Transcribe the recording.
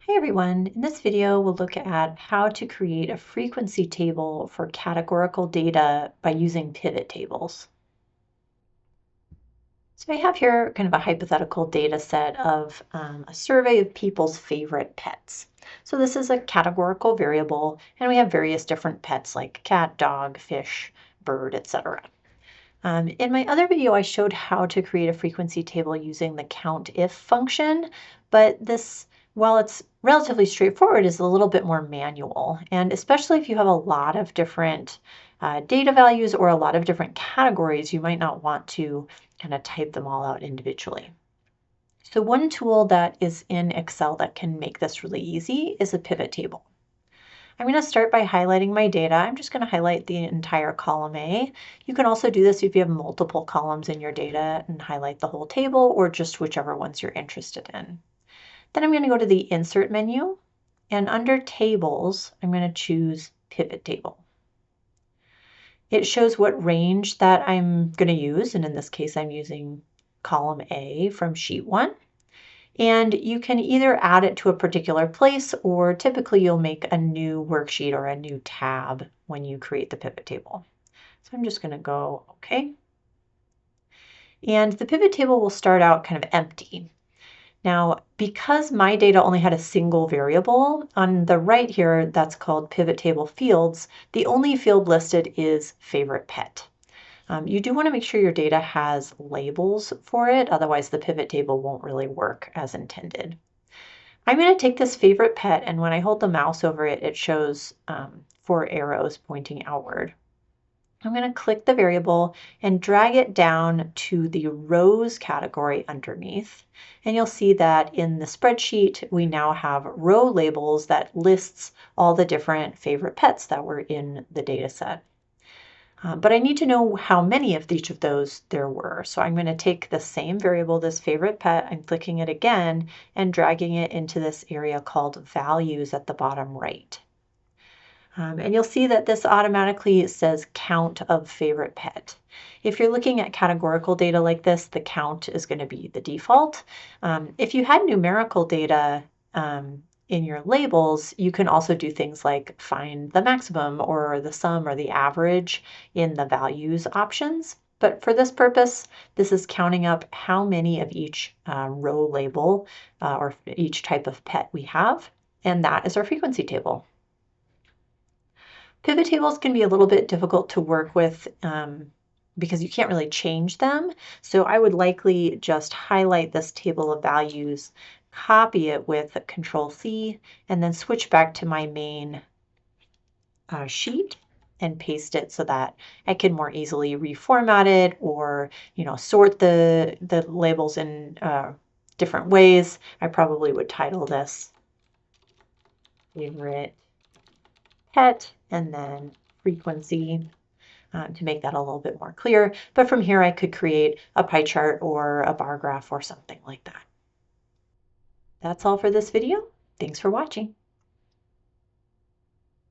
Hey everyone, in this video we'll look at how to create a frequency table for categorical data by using pivot tables. So I have here kind of a hypothetical data set of a survey of people's favorite pets. So this is a categorical variable and we have various different pets like cat, dog, fish, bird, etc. In my other video, I showed how to create a frequency table using the COUNTIF function, but this, while it's relatively straightforward, is a little bit more manual. And especially if you have a lot of different data values or a lot of different categories, you might not want to kind of type them all out individually. So one tool that is in Excel that can make this really easy is a pivot table. I'm going to start by highlighting my data. I'm just going to highlight the entire column A. You can also do this if you have multiple columns in your data and highlight the whole table or just whichever ones you're interested in. Then I'm going to go to the Insert menu, and under Tables, I'm going to choose Pivot Table. It shows what range that I'm going to use, and in this case I'm using column A from Sheet 1. And you can either add it to a particular place or typically you'll make a new worksheet or a new tab when you create the pivot table. So I'm just going to go OK. And the pivot table will start out kind of empty. Now, because my data only had a single variable, on the right here, that's called pivot table fields, the only field listed is favorite pet. You do want to make sure your data has labels for it, otherwise the pivot table won't really work as intended. I'm going to take this favorite pet, and when I hold the mouse over it, it shows 4 arrows pointing outward. I'm going to click the variable and drag it down to the rows category underneath. And you'll see that in the spreadsheet, we now have row labels that lists all the different favorite pets that were in the data set. But I need to know how many of each of those there were. So I'm going to take the same variable, this favorite pet, I'm clicking it again and dragging it into this area called values at the bottom right. And you'll see that this automatically says count of favorite pet. If you're looking at categorical data like this, the count is going to be the default. If you had numerical data, in your labels, you can also do things like find the maximum or the sum or the average in the values options. But for this purpose, this is counting up how many of each row label or each type of pet we have, and that is our frequency table. Pivot tables can be a little bit difficult to work with because you can't really change them. So I would likely just highlight this table of values, copy it with Control-C, and then switch back to my main sheet and paste it so that I can more easily reformat it or sort the labels in different ways. I probably would title this favorite pet and then frequency to make that a little bit more clear. But from here I could create a pie chart or a bar graph or something like that. That's all for this video. Thanks for watching.